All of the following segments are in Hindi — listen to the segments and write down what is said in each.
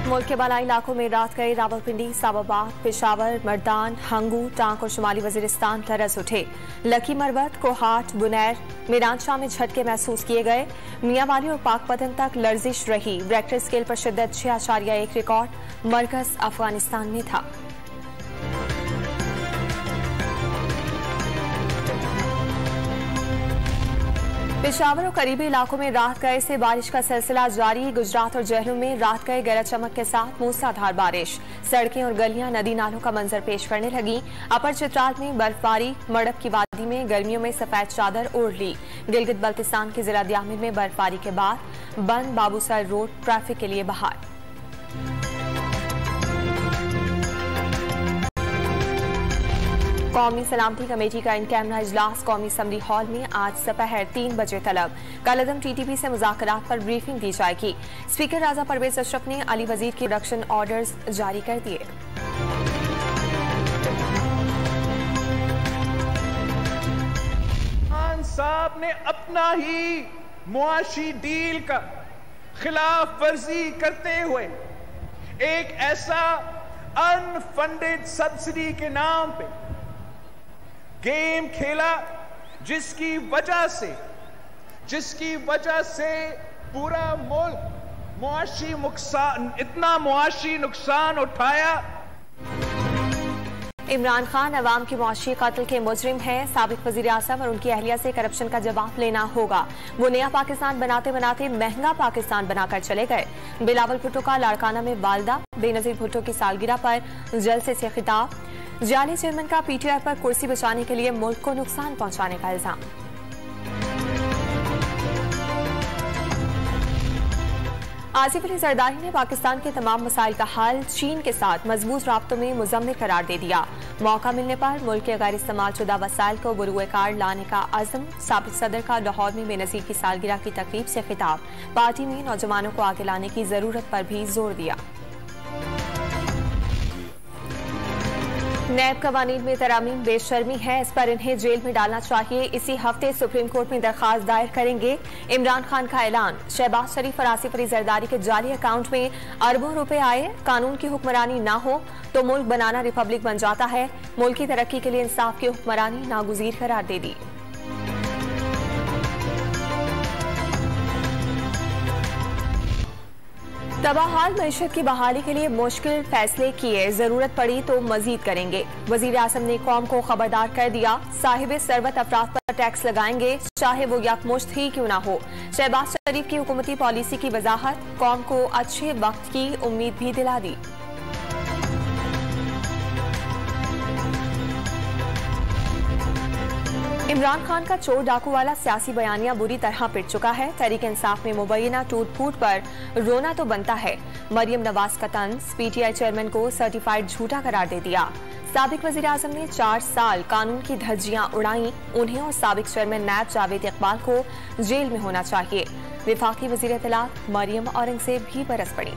मुल्क के बालाई इलाकों में रात गए रावलपिंडी, इस्लामाबाद, पेशावर, मर्दान, हंगू, टांक और शुमाली वजीरिस्तान लरस उठे। लकी मरवत, कोहाट, बुनैर, मीरानशाह में झटके महसूस किए गए। मियांवाली और पाकपतन तक लर्जिश रही। रेक्टर स्केल पर शिद्दत 6.1 रिकॉर्ड। मरकज अफगानिस्तान में था। पेशावर और करीबी इलाकों में रात गए से बारिश का सिलसिला जारी। गुजरात और जहलम में रात गए गरज चमक के साथ मूसलाधार बारिश। सड़कें और गलियां नदी नालों का मंजर पेश करने लगी। अपर चित्राल में बर्फबारी। मड़क की वादी में गर्मियों में सफेद चादर ओढ़ ली। गिलगित बल्तिस्तान के जिला दियामिर में बर्फबारी के बाद बंद बाबूसर रोड ट्रैफिक के लिए बहाल। कौमी सलामती कमेटी का इन कैमरा इजलास कौमी असम्बली हॉल में आज दोपहर 3 बजे तलब। कलअदम टीटीपी से मुज़ाकरात पर ब्रीफिंग दी जाएगी। स्पीकर राजा परवेज अशरफ ने अली वजीर के प्रोडक्शन ऑर्डर्स जारी कर दिए। खान साहब ने अपना ही मुआशी डील का खिलाफ वर्जी करते हुए एक ऐसा अनफंडेड सब्सिडी के नाम पे गेम खेला जिसकी वजह से पूरा मुल्क इतना मुआशी नुकसान उठाया। इमरान खान अवाम के मुआशी कत्ल के मुजरिम हैं। साबिक वजीर आज़म और उनकी अहलिया से करप्शन का जवाब लेना होगा। वो नया पाकिस्तान बनाते बनाते महंगा पाकिस्तान बनाकर चले गए। बिलावल भुट्टो का लाड़काना में वालदा। बेनजीर भुट्टो की सालगिरह पर जलसे से खिताब। जाली चेयरमैन का पीटीआई पर कुर्सी बचाने के लिए मुल्क को नुकसान पहुंचाने का इल्जाम। आसिफ अली जरदारी ने पाकिस्तान के तमाम मसाइल का हल चीन के साथ मजबूत राब्तों में मुजम्मिल करार दे दिया। मौका मिलने पर मुल्क के गैर इस्तेमाल शुदा वसाइल को बुरुए कार लाने का अज़म। साबिक सदर का लाहौर में बेनजीर की सालगिरह की तकरीब से खिताब। पार्टी में नौजवानों को आगे लाने की जरूरत पर भी जोर दिया। नैब कवानीन में तरामीम बेशर्मी है, इस पर इन्हें जेल में डालना चाहिए। इसी हफ्ते सुप्रीम कोर्ट में दरखास्त दायर करेंगे। इमरान खान का ऐलान। शहबाज शरीफ और आसिफ अली जरदारी के जाली अकाउंट में अरबों रुपए आए। कानून की हुक्मरानी ना हो तो मुल्क बनाना रिपब्लिक बन जाता है। मुल्क की तरक्की के लिए इंसाफ की हुक्मरानी नागुज़ीर करार दे दी। तबाहाल मईशत की बहाली के लिए मुश्किल फैसले किए। जरूरत पड़ी तो मजीद करेंगे। वजीर आज़म ने कौम को खबरदार कर दिया। साहिब सरबत अफराद पर टैक्स लगाएंगे, चाहे वो यकमुश्त ही क्यों ना हो। शहबाज शरीफ की हुकूमती पॉलिसी की वजाहत। कौम को अच्छे वक्त की उम्मीद भी दिला दी। इमरान खान का चोर डाकू वाला सियासी बयानिया बुरी तरह पिट चुका है। तहरीक इंसाफ में मुबैना टूट फूट पर रोना तो बनता है। मरियम नवाज का तंज। पीटीआई चेयरमैन को सर्टिफाइड झूठा करार दे दिया। साबिक वजीर आज़म ने 4 साल कानून की धज्जियां उड़ाई। उन्हें और साबिक चेयरमैन नैब जावेद इकबाल को जेल में होना चाहिए। विफाकी वजीर इत्तलात मरियम औरंगजेब भी बरस पड़ी।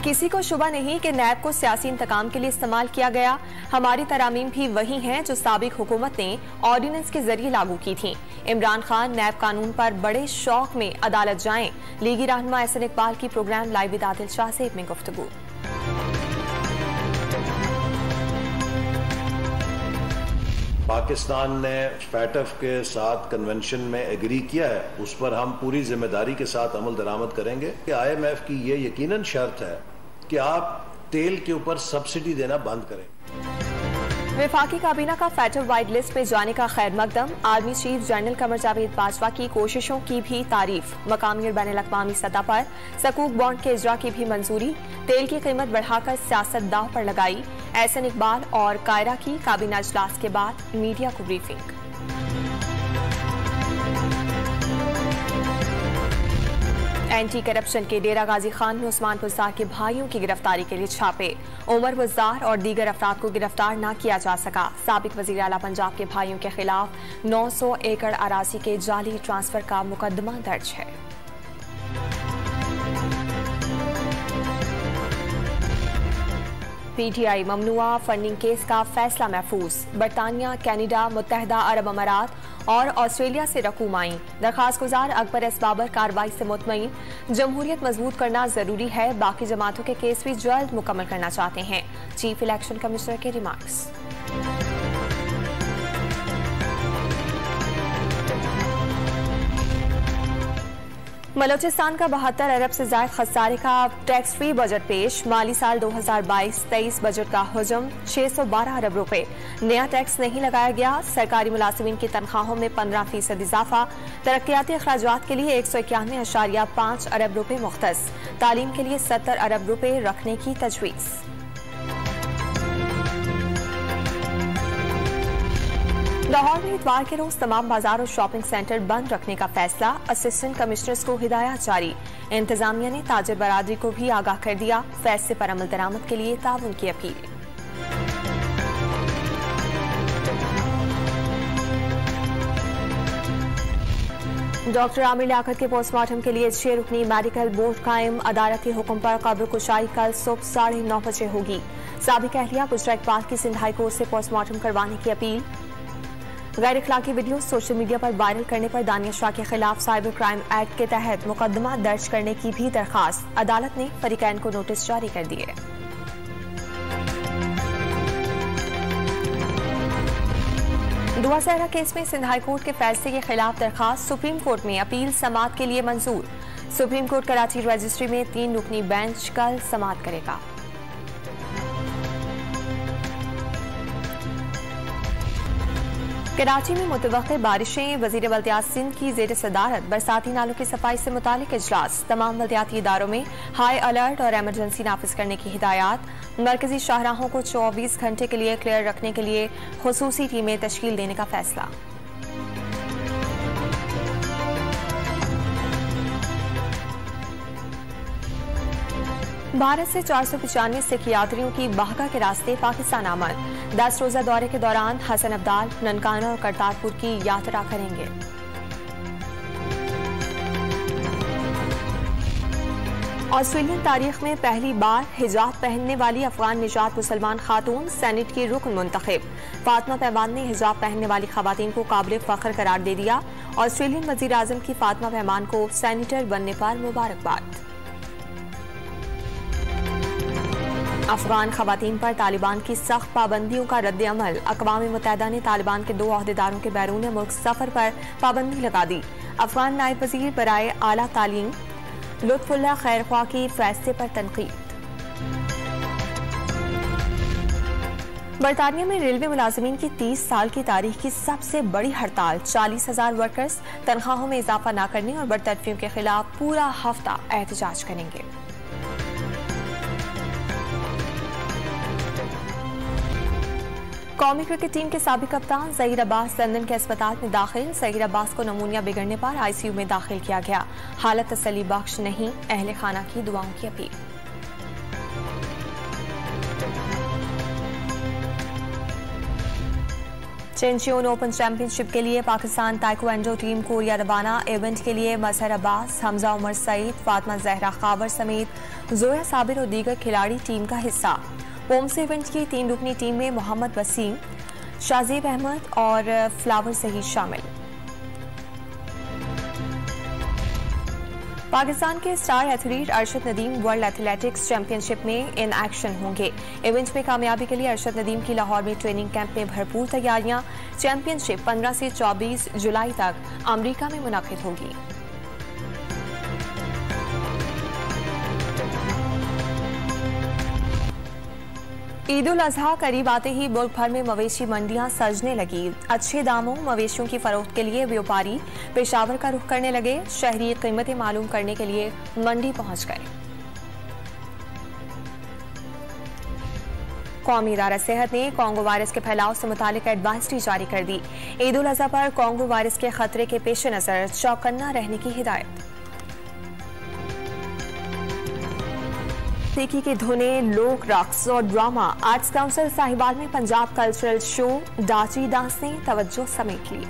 किसी को शुबा नहीं कि नैब को सियासी इंतकाम के लिए इस्तेमाल किया गया। हमारी तरामीम भी वही हैं जो साबिक हुकूमत ने ऑर्डिनेंस के जरिए लागू की थी। इमरान खान नैब कानून पर बड़े शौक में अदालत जाएं। लीगी रहनुमा एहसन इकबाल की program live with Adil Shah से में गुफ्तगू। पाकिस्तान ने फैटफ के साथ कन्वेंशन में एग्री किया है, उस पर हम पूरी जिम्मेदारी के साथ अमल दरामद करेंगे। IMF की ये यकीनन शर्त है कि आप तेल के ऊपर सब्सिडी देना बंद करें। विफाकी काबीना का फैटफ वाइड लिस्ट में जाने का खैर मकदम। Army chief general Qamar Javed Bajwa की कोशिशों की भी तारीफ। मकामी और बैनुल अक़वामी सतह पर सकूक बॉन्ड के इजरा की भी मंजूरी। तेल की कीमत बढ़ाकर सियासत दांव पर लगाई। एहसन इकबाल और कायरा की काबीना इजलास के बाद मीडिया को ब्रीफिंग। एंटी करप्शन के डेरा गाजी खान में उस्मान पुज़्ज़ार के भाइयों की गिरफ्तारी के लिए छापे। उमर पुज़्ज़ार और दीगर अफराद को गिरफ्तार न किया जा सका। साबिक वज़ीर आला पंजाब के भाइयों के खिलाफ 900 एकड़ अराजी के जाली ट्रांसफर का मुकदमा दर्ज है। पीटीआई ममनुआ फंडिंग केस का फैसला महफूज। बरतानिया, कैनेडा, मुत्तहदा अरब अमारात और ऑस्ट्रेलिया से रकूम आई। दरखास्त गुजार अकबर एस बाबर कार्रवाई से मुतमईन, जमहूरियत मजबूत करना जरूरी है, बाकी जमातों के केस भी जल्द मुकम्मल करना चाहते हैं। चीफ इलेक्शन कमिश्नर के रिमार्क्स। बलोचिस्तान का 72 अरब से ज्यादा खसारे का टैक्स फ्री बजट पेश। माली साल 2022-23 बजट का हजम 612 अरब रुपए। नया टैक्स नहीं लगाया गया। सरकारी मुलाजिमीन की तनख्वाहों में 15% इजाफा। तरक्याती अखराजात के लिए 191.5 अरब रुपए मुख्तस। तालीम के लिए 70 अरब रुपए रखने की तजवीज़। लाहौर में इतवार के रोज तमाम बाजार और शॉपिंग सेंटर बंद रखने का फैसला। असिस्टेंट कमिश्नर्स को हिदायत जारी। इंतजामिया ने ताजिर बरादरी को भी आगाह कर दिया। फैसले पर अमल दरामद के लिए ताउन की अपील। डॉक्टर आमिर लियाकत के पोस्टमार्टम के लिए 6 रुकनी मेडिकल बोर्ड कायम। अदालती हुक्म पर कब्र कुशाई कल सुबह 9:30 बजे होगी। साबिक अहलिया बुशरा इकबाल की सिंध हाई कोर्ट से पोस्टमार्टम करवाने की अपील। गैर इखलाकी वीडियो सोशल मीडिया पर वायरल करने पर दानिया शाह के खिलाफ साइबर क्राइम एक्ट के तहत मुकदमा दर्ज करने की भी दरखास्त। अदालत ने फरीकैन को नोटिस जारी कर दिए। दुआ सहरा केस में सिंध हाई कोर्ट के फैसले के खिलाफ दरखास्त सुप्रीम कोर्ट में अपील समाअत के लिए मंजूर। सुप्रीम कोर्ट कराची रजिस्ट्री में 3 रुकनी बेंच कल समाअत करेगा। कराची में मुतवक्के बारिशें। वजीर बल्दियात सिंध की जेर सदारत बरसाती नालों की सफाई से मुतालिक इजलास। तमाम बल्दियाती इदारों में हाई अलर्ट और एमरजेंसी नाफिज करने की हिदायत। मरकजी शाहराहों को 24 घंटे के लिए क्लियर रखने के लिए खुसूसी टीमें तश्कील देने का फैसला। भारत से 495 सिख यात्रियों की बाहका के रास्ते पाकिस्तान आमद। 10 रोजा दौरे के दौरान हसन अब्दाल, ननकाना और करतारपुर की यात्रा करेंगे। ऑस्ट्रेलियन तारीख में पहली बार हिजाब पहनने वाली अफगान निजात मुसलमान खातून सेनेट की रुकन मुंतखब। फातिमा पैमान ने हिजाब पहनने वाली खवातीन को काबिल फख्र करार दे दिया। ऑस्ट्रेलियन वजीर आजम की फातिमा पैमान को सेनेटर बनने पर मुबारकबाद। अफगान खवातीन पर तालिबान की सख्त पाबंदियों का रद्द अमल। अक़वाम मुत्तहिदा ने तालिबान के 2 अहदेदारों के बैरून मुल्क सफर पर पाबंदी लगा दी। अफगान नायब वजीर बराए आला तालीम लुत्फुल्लाह खैरख्वाह की फैसले पर तनकीद। बरतानिया में रेलवे मुलाजिमीन की 30 साल की तारीख की सबसे बड़ी हड़ताल। 40,000 वर्कर्स तनख्वाहों में इजाफा न करने और बरतरफियों के खिलाफ पूरा हफ्ता एहतजाज करेंगे। कौमी क्रिकेट टीम के साबिक कप्तान ज़हीर अब्बास लंदन के अस्पताल में दाखिल। ज़हीर अब्बास को नमूनिया बिगड़ने पर आईसीयू में दाखिल किया गया। हालत तसल्ली बख्श नहीं, अहले खाना की दुआओं की अपील। चेंचियोन ओपन चैंपियनशिप के लिए पाकिस्तान ताइक्वांडो टीम कोरिया रवाना। इवेंट के लिए मजहर अब्बास, हमजा उमर सईद, फातिमा जहरा खावर समेत जोया साबिर और दीगर खिलाड़ी टीम का हिस्सा। वोम्स इवेंट की 3 रुकनी टीम में मोहम्मद वसीम, शाजीब अहमद और फ्लावर सहीद शामिल। पाकिस्तान के star athlete Arshad Nadeem world athletics championship में इन एक्शन होंगे। इवेंट में कामयाबी के लिए अरशद नदीम की लाहौर में ट्रेनिंग कैंप में भरपूर तैयारियां। चैंपियनशिप 15 से 24 जुलाई तक अमरीका में मुनाकिद होगी। ईद उल अजहा करीब आते ही मुल्क भर में मवेशी मंडियां सजने लगी। अच्छे दामों मवेशियों की फरोख्त के लिए व्यापारी पेशावर का रुख करने लगे। शहरी कीमतें मालूम करने के लिए मंडी पहुंच गए। कौमी इदारा सेहत ने कोंगो वायरस के फैलाव से मुतालिक एडवाइजरी जारी कर दी। ईद उल अजहा पर कोंगो वायरस के खतरे के पेश नजर चौकन्ना रहने की हिदायत। सीखी की धुनें, लोक रक्स और ड्रामा। आर्ट्स काउंसिल साहिवाल में पंजाब कल्चरल शो डाची डांस ने तवज्जो समेट ली।